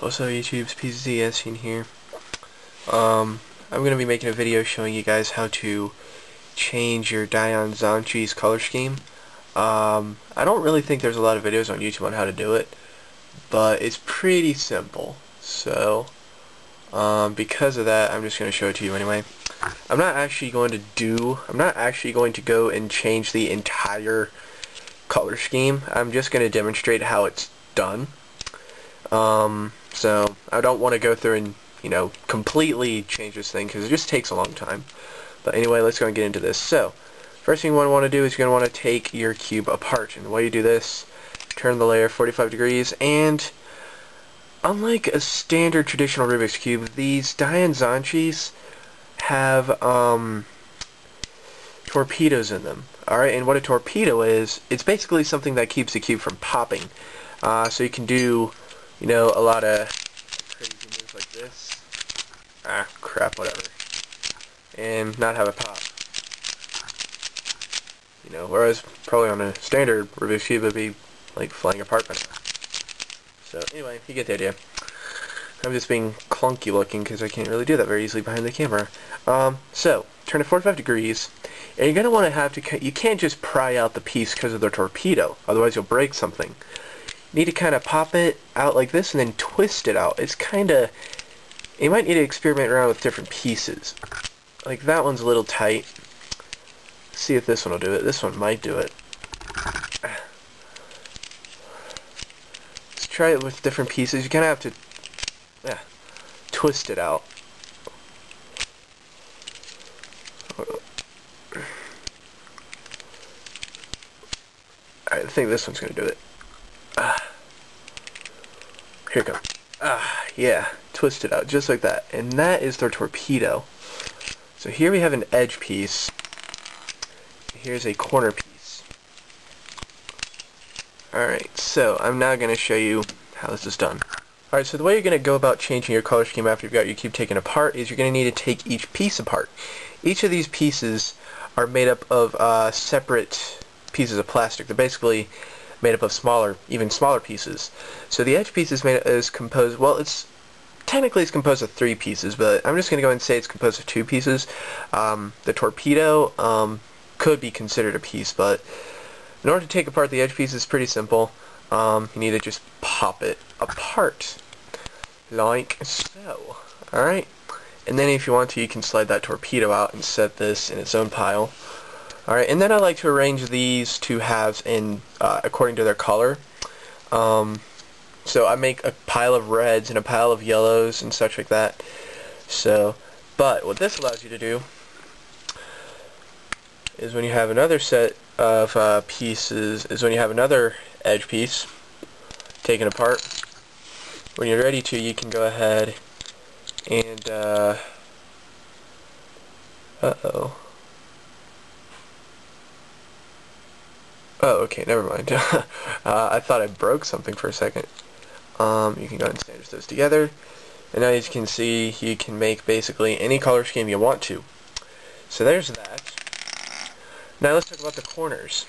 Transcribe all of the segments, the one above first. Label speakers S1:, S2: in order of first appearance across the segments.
S1: Also YouTube's PZS in here. I'm going to be making a video showing you guys how to change your Dayan Zhanchi's color scheme. I don't really think there's a lot of videos on YouTube on how to do it, but it's pretty simple. So, because of that, I'm just going to show it to you anyway. I'm not actually going to go and change the entire color scheme. I'm just going to demonstrate how it's done. So I don't want to go through and, completely change this thing because it just takes a long time. But anyway, let's go and get into this. So, first thing you want to do is you're going to want to take your cube apart. And the way you do this, turn the layer 45 degrees, and unlike a standard traditional Rubik's Cube, these Dayan Zhanchi's have torpedoes in them. Alright, and what a torpedo is, it's basically something that keeps the cube from popping. So you can do, a lot of crazy moves like this. Ah, crap, whatever. And not have it pop. Whereas probably on a standard Rubik's Cube it would be like flying apart by now. So anyway, you get the idea. I'm just being clunky looking because I can't really do that very easily behind the camera. So, turn it 45 degrees, and you're going to want to you can't just pry out the piece because of the torpedo, otherwise you'll break something. You need to kind of pop it out like this and then twist it out. It's kind of, you might need to experiment around with different pieces. Like that one's a little tight. See if this one will do it. This one might do it. Let's try it with different pieces. You kind of have to twist it out. I think this one's going to do it. Here it comes. Yeah. Twist it out just like that. And that is their torpedo. So here we have an edge piece. Here's a corner piece. Alright, so I'm now going to show you how this is done. Alright, so the way you're going to go about changing your color scheme after you've got your cube taken apart is you're going to need to take each piece apart. Each of these pieces are made up of separate pieces of plastic. They're basically made up of even smaller pieces. So the edge piece is composed, well, it's composed of 3 pieces, but I'm just going to go ahead and say it's composed of 2 pieces. The torpedo could be considered a piece, but in order to take apart the edge piece, it's pretty simple. You need to just pop it apart, like so. Alright? And then if you want to, you can slide that torpedo out and set this in its own pile. Alright, and then I like to arrange these two halves in according to their color. So I make a pile of reds and a pile of yellows and such like that. So, but what this allows you to do is when you have another set of pieces, is when you have another edge piece taken apart, when you're ready to, you can go ahead and, Oh, okay, never mind. I thought I broke something for a second. You can go ahead and sandwich those together. And now as you can see, you can make basically any color scheme you want to. So there's that. Now let's talk about the corners.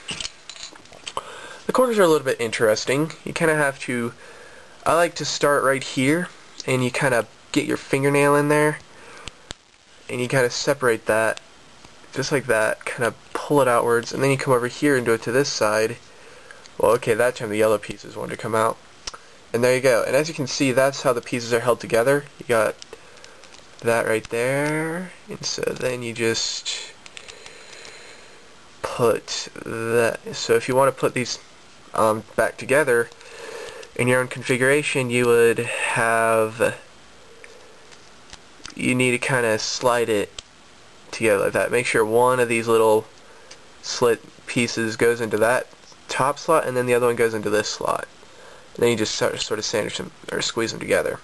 S1: The corners are a little bit interesting. You kind of have to, I like to start right here, and you kind of get your fingernail in there, and you kind of separate that, just like that, kind of pull it outwards, and then you come over here and do it to this side. Well, okay, that time the yellow pieces want to come out. And there you go. And as you can see, that's how the pieces are held together. You got that right there, and so then you just put that. So if you want to put these back together in your own configuration, you would have, you need to kind of slide it together like that. Make sure one of these little slit pieces goes into that top slot, and then the other one goes into this slot. And then you just sort of sandwich them or squeeze them together.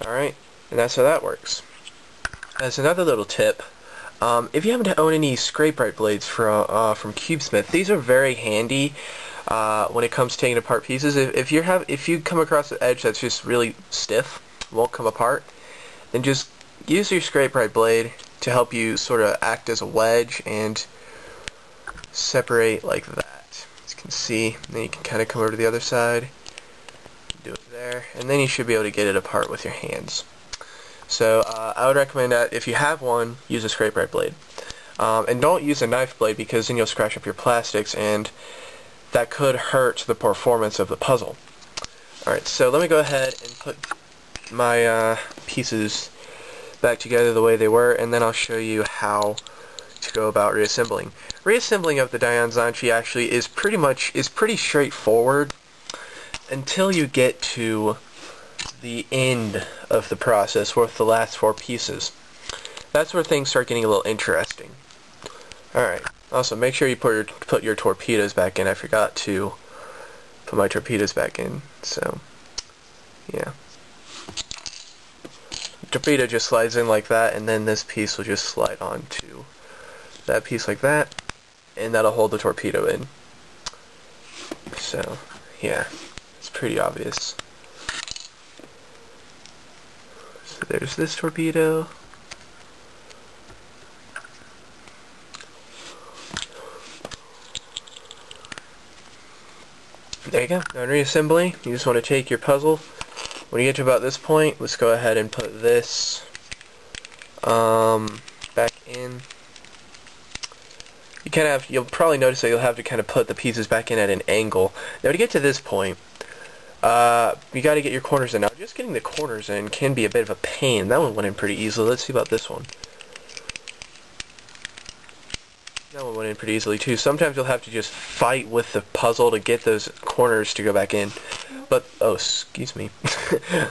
S1: Alright, and that's how that works. As another little tip, if you happen to own any scrape-right blades from CubeSmith, these are very handy when it comes to taking apart pieces. If you come across an edge that's just really stiff, won't come apart, then just use your scrape-right blade to help you sort of act as a wedge and separate like that. As you can see, then you can kind of come over to the other side, do it there, and then you should be able to get it apart with your hands. So I would recommend that if you have one, use a scraper blade. And don't use a knife blade, because then you'll scratch up your plastics, and that could hurt the performance of the puzzle. Alright, so let me go ahead and put my pieces back together the way they were, and then I'll show you how to go about reassembling. Reassembling of the Dayan Zhanchi actually is pretty straightforward until you get to the end of the process with the last 4 pieces. That's where things start getting a little interesting. Alright, also make sure you put your torpedoes back in. I forgot to put my torpedoes back in, so yeah. Torpedo just slides in like that, and then this piece will just slide onto that piece like that, and that'll hold the torpedo in. So yeah, it's pretty obvious. So there's this torpedo. There you go. Now in reassembly, you just want to take your puzzle. When you get to about this point, let's go ahead and put this back in. You'll probably notice that you'll have to kind of put the pieces back in at an angle. Now to get to this point, you got to get your corners in. Now just getting the corners in can be a bit of a pain. That one went in pretty easily. Let's see about this one. That one went in pretty easily too. Sometimes you'll have to just fight with the puzzle to get those corners to go back in. But, oh, excuse me.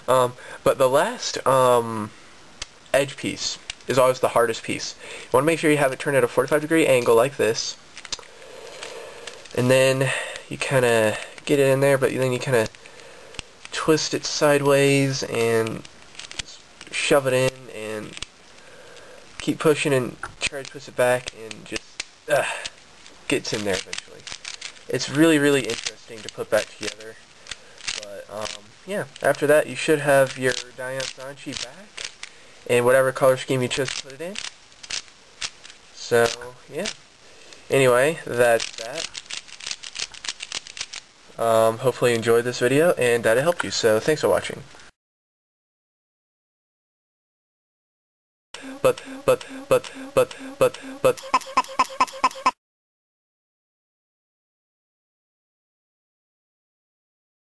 S1: But the last edge piece is always the hardest piece. You want to make sure you have it turned at a 45-degree angle like this. And then you kind of get it in there, but then you kind of twist it sideways and shove it in and keep pushing and try to twist it back, and just gets in there eventually. It's really, really interesting to put back together. But yeah, after that you should have your Dayan Zhanchi back in whatever color scheme you chose to put it in. So yeah. Anyway, that's that. Hopefully you enjoyed this video and that it helped you. So thanks for watching. But